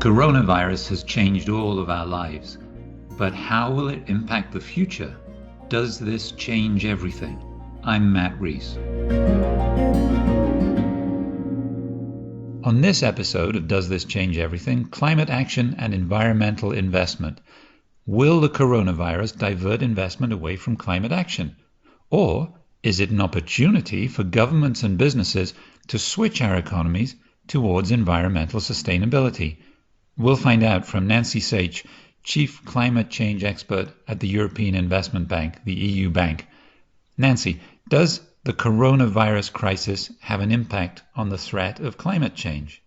Coronavirus has changed all of our lives, but how will it impact the future? Does this change everything? I'm Matt Rees. On this episode of Does This Change Everything? Climate action and environmental investment. Will the coronavirus divert investment away from climate action? Or is it an opportunity for governments and businesses to switch our economies towards environmental sustainability? We'll find out from Nancy Saich, Chief Climate Change Expert at the European Investment Bank, the EU Bank. Nancy, does the coronavirus crisis have an impact on the threat of climate change?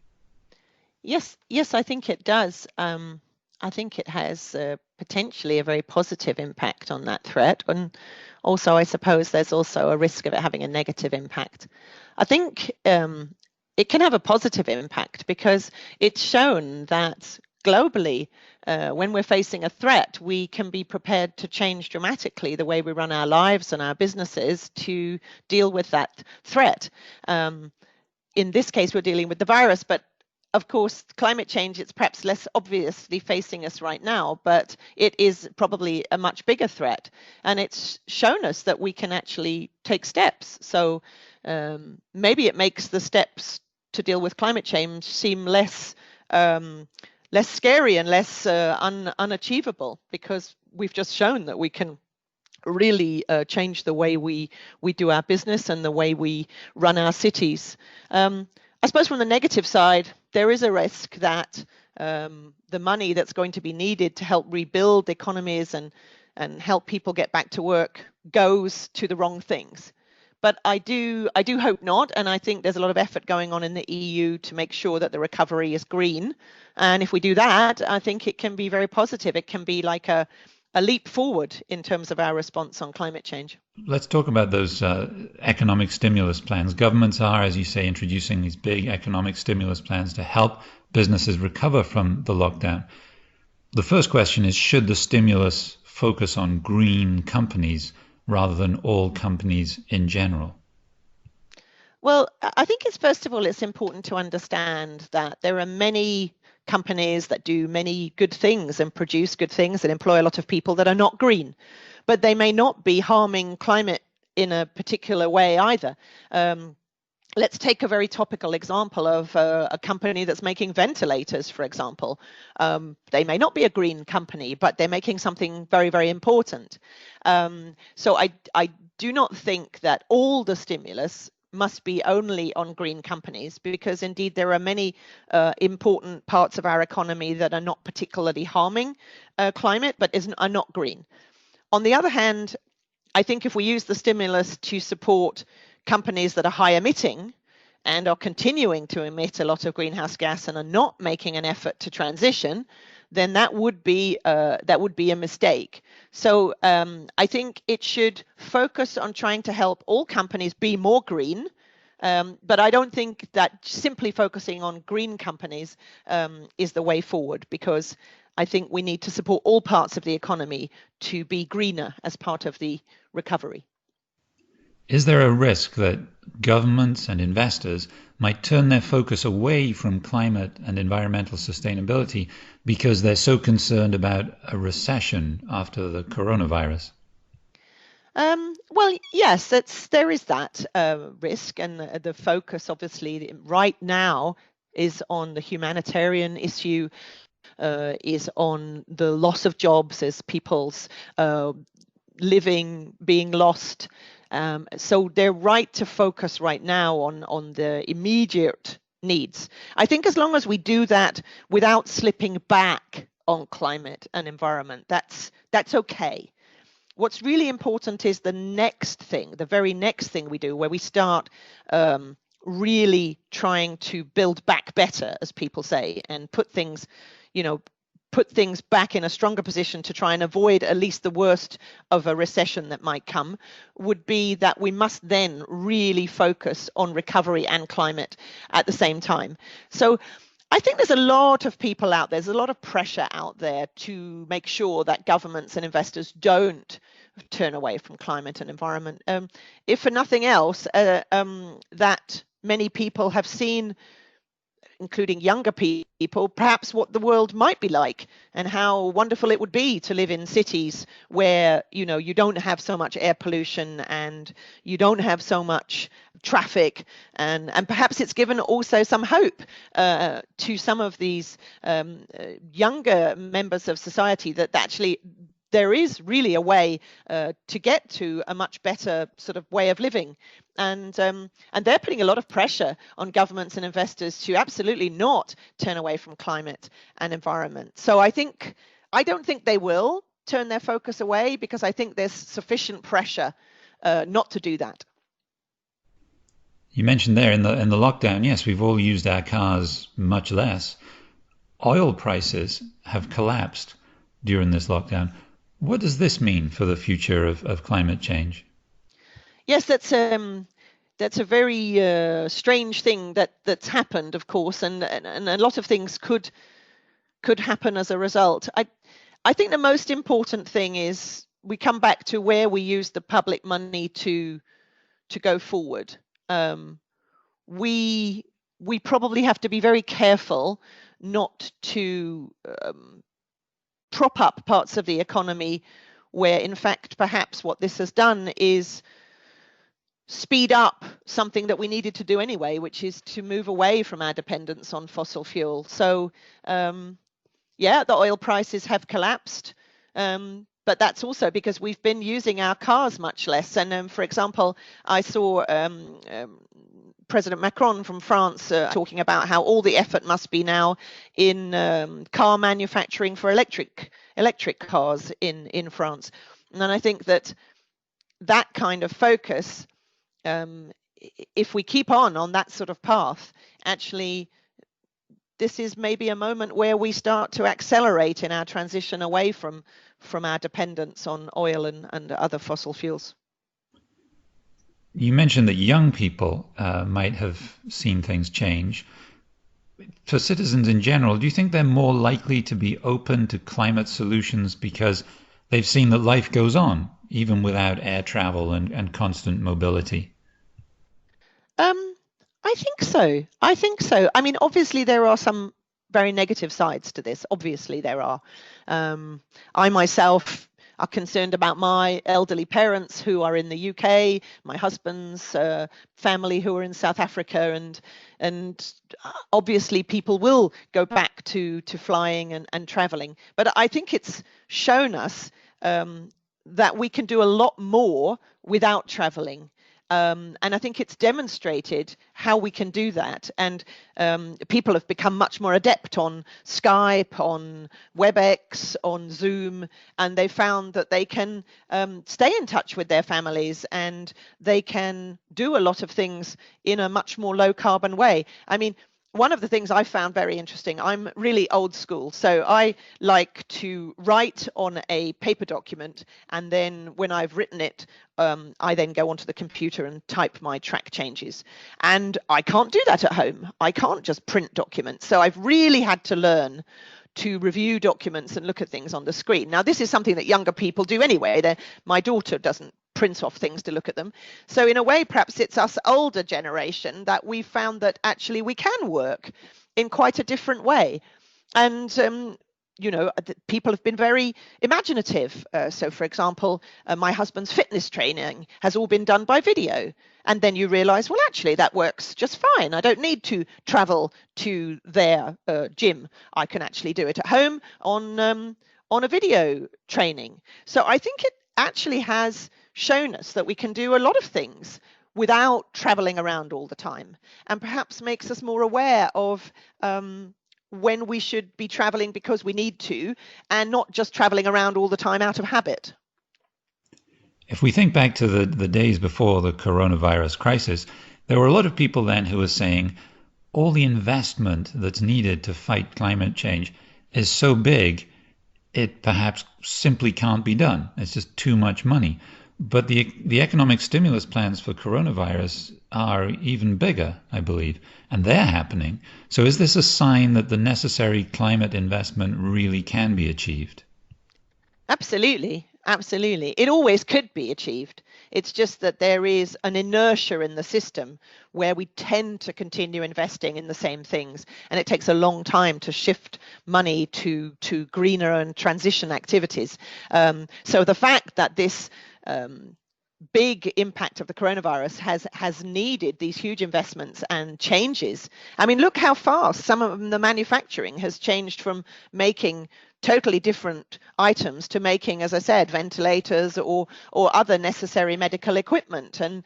Yes, I think it does. I think it has potentially a very positive impact on that threat. And also, I suppose there's also a risk of it having a negative impact. I think it can have a positive impact because it's shown that globally, when we're facing a threat, we can be prepared to change dramatically the way we run our lives and our businesses to deal with that threat. In this case, we're dealing with the virus, but of course, climate change, it's perhaps less obviously facing us right now, but it is probably a much bigger threat. And it's shown us that we can actually take steps. So maybe it makes the steps to deal with climate change seem less scary and less unachievable, because we've just shown that we can really change the way we do our business and the way we run our cities. I suppose from the negative side, there is a risk that the money that's going to be needed to help rebuild economies and help people get back to work goes to the wrong things. But I do hope not, and I think there's a lot of effort going on in the EU to make sure that the recovery is green. And if we do that, I think it can be very positive. It can be like a leap forward in terms of our response on climate change. Let's talk about those economic stimulus plans. Governments are, as you say, introducing these big economic stimulus plans to help businesses recover from the lockdown. The first question is, should the stimulus focus on green companies rather than all companies in general? Well, I think first of all, it's important to understand that there are many companies that do many good things and produce good things and employ a lot of people that are not green, but they may not be harming climate in a particular way either. Let's take a very topical example of a company that's making ventilators, for example. They may not be a green company, but they're making something very, very important. So I do not think that all the stimulus must be only on green companies, because indeed there are many important parts of our economy that are not particularly harming climate, but are not green. On the other hand, I think if we use the stimulus to support companies that are high emitting and are continuing to emit a lot of greenhouse gas and are not making an effort to transition, then that would be a mistake. So I think it should focus on trying to help all companies be more green. But I don't think that simply focusing on green companies is the way forward, because I think we need to support all parts of the economy to be greener as part of the recovery. Is there a risk that governments and investors might turn their focus away from climate and environmental sustainability because they're so concerned about a recession after the coronavirus? Well, yes, there is that risk, and the focus obviously right now is on the humanitarian issue, is on the loss of jobs as people's living being lost. So they're right to focus right now on the immediate needs. I think as long as we do that without slipping back on climate and environment, that's okay. What's really important is the very next thing we do, where we start really trying to build back better, as people say, and put things back in a stronger position to try and avoid at least the worst of a recession that might come, would be that we must then really focus on recovery and climate at the same time. So I think there's a lot of people out there, there's a lot of pressure out there to make sure that governments and investors don't turn away from climate and environment. If for nothing else, that many people have seen including younger people, perhaps what the world might be like and how wonderful it would be to live in cities where, you don't have so much air pollution and you don't have so much traffic. And perhaps it's given also some hope to some of these younger members of society that actually there is really a way to get to a much better sort of way of living. And they're putting a lot of pressure on governments and investors to absolutely not turn away from climate and environment. So I don't think they will turn their focus away, because I think there's sufficient pressure not to do that. You mentioned there in the lockdown, yes, we've all used our cars much less. Oil prices have collapsed during this lockdown. What does this mean for the future of climate change? Yes, that's a very strange thing that's happened, of course, and a lot of things could happen as a result. I think the most important thing is we come back to where we use the public money to go forward. We probably have to be very careful not to prop up parts of the economy where, in fact, perhaps what this has done is speed up something that we needed to do anyway, which is to move away from our dependence on fossil fuel. So, the oil prices have collapsed. But that's also because we've been using our cars much less. And for example, I saw President Macron from France talking about how all the effort must be now in car manufacturing for electric cars in France. And I think that kind of focus, if we keep on that sort of path, actually this is maybe a moment where we start to accelerate in our transition away from our dependence on oil and other fossil fuels. You mentioned that young people might have seen things change. For citizens in general, do you think they're more likely to be open to climate solutions because they've seen that life goes on, even without air travel and constant mobility? I think so. I mean, obviously, there are some very negative sides to this. Obviously, there are. I myself are concerned about my elderly parents who are in the UK, my husband's family who are in South Africa, and obviously people will go back to flying and traveling. But I think it's shown us that we can do a lot more without traveling. And I think it's demonstrated how we can do that. And people have become much more adept on Skype, on WebEx, on Zoom, and they found that they can stay in touch with their families and they can do a lot of things in a much more low carbon way. I mean, one of the things I found very interesting, I'm really old school, so I like to write on a paper document, and then when I've written it, I then go onto the computer and type my track changes. And I can't do that at home. I can't just print documents. So I've really had to learn to review documents and look at things on the screen. Now, this is something that younger people do anyway. My daughter doesn't print off things to look at them. So in a way, perhaps it's us older generation that we found that actually we can work in quite a different way. And people have been very imaginative. So, for example, my husband's fitness training has all been done by video. And then you realize, well, actually, that works just fine. I don't need to travel to their gym. I can actually do it at home on a video training. So I think it actually has shown us that we can do a lot of things without traveling around all the time, and perhaps makes us more aware of when we should be traveling because we need to, and not just traveling around all the time out of habit. If we think back to the days before the coronavirus crisis, there were a lot of people then who were saying all the investment that's needed to fight climate change is so big, it perhaps simply can't be done. It's just too much money. But the economic stimulus plans for coronavirus are even bigger, I believe, and they're happening. So is this a sign that the necessary climate investment really can be achieved? Absolutely. Absolutely. It always could be achieved. It's just that there is an inertia in the system where we tend to continue investing in the same things, and it takes a long time to shift money to greener and transition activities. So the fact that this big impact of the coronavirus has needed these huge investments and changes. I mean, look how fast some of the manufacturing has changed from making totally different items to making, as I said, ventilators or other necessary medical equipment. And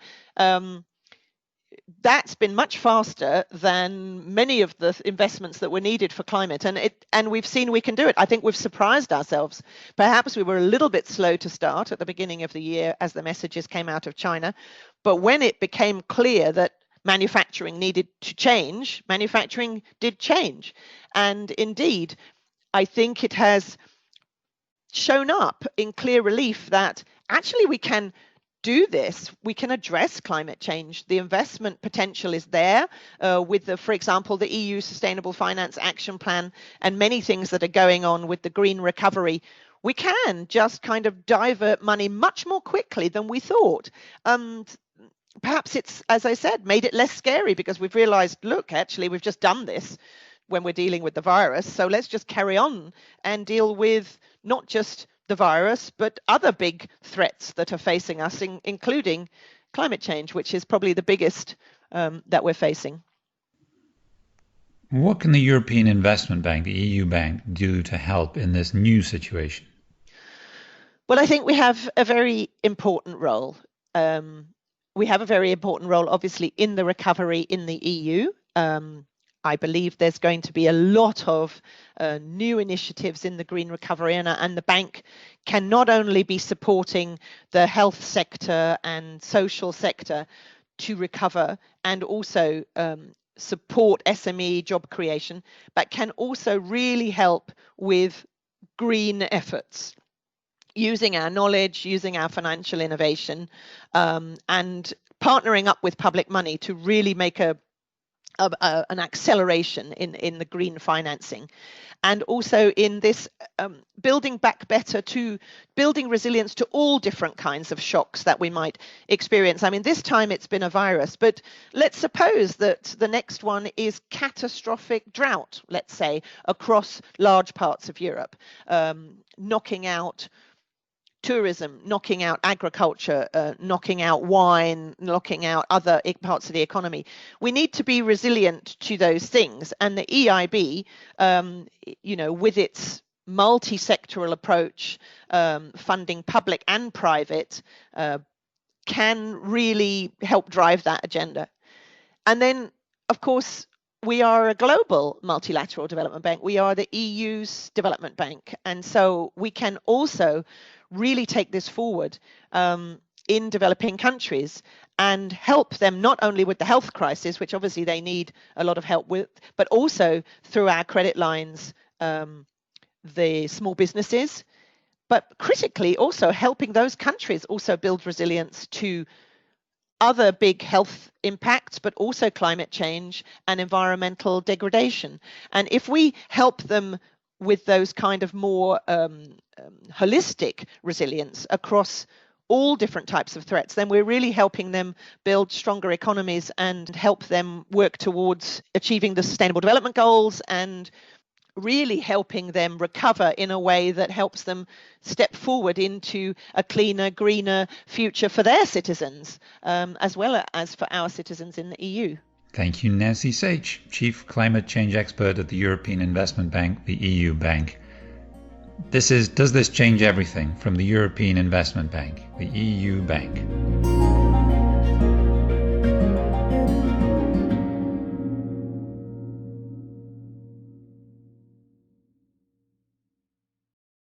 that's been much faster than many of the investments that were needed for climate. And we've seen we can do it. I think we've surprised ourselves. Perhaps we were a little bit slow to start at the beginning of the year as the messages came out of China. But when it became clear that manufacturing needed to change, manufacturing did change. And indeed, I think it has shown up in clear relief that actually we can do this, we can address climate change. The investment potential is there with, for example, the EU Sustainable Finance Action Plan and many things that are going on with the green recovery. We can just kind of divert money much more quickly than we thought. Perhaps it's, as I said, made it less scary because we've realized, look, actually, we've just done this when we're dealing with the virus. So let's just carry on and deal with not just the virus, but other big threats that are facing us, including climate change, which is probably the biggest that we're facing. What can the European Investment Bank, the EU bank, do to help in this new situation? Well, I think we have a very important role. We have a very important role, obviously, in the recovery in the EU. I believe there's going to be a lot of new initiatives in the green recovery, and the bank can not only be supporting the health sector and social sector to recover and also support SME job creation, but can also really help with green efforts, using our knowledge, using our financial innovation, and partnering up with public money to really make an acceleration in the green financing, and also in this building back better to building resilience to all different kinds of shocks that we might experience. I mean, this time it's been a virus, but let's suppose that the next one is catastrophic drought, let's say, across large parts of Europe, knocking out tourism, knocking out agriculture, knocking out wine, knocking out other parts of the economy. We need to be resilient to those things. And the EIB, with its multi-sectoral approach, funding public and private, can really help drive that agenda. And then, of course, we are a global multilateral development bank. We are the EU's development bank. And so we can also really take this forward in developing countries and help them not only with the health crisis, which obviously they need a lot of help with, but also through our credit lines, the small businesses, but critically also helping those countries also build resilience to other big health impacts, but also climate change and environmental degradation. And if we help them with those kind of more holistic resilience across all different types of threats, then we're really helping them build stronger economies and help them work towards achieving the Sustainable Development Goals and really helping them recover in a way that helps them step forward into a cleaner, greener future for their citizens, as well as for our citizens in the EU. Thank you, Nancy Saich, Chief Climate Change Expert at the European Investment Bank, the EU Bank. This is Does This Change Everything? From the European Investment Bank, the EU Bank.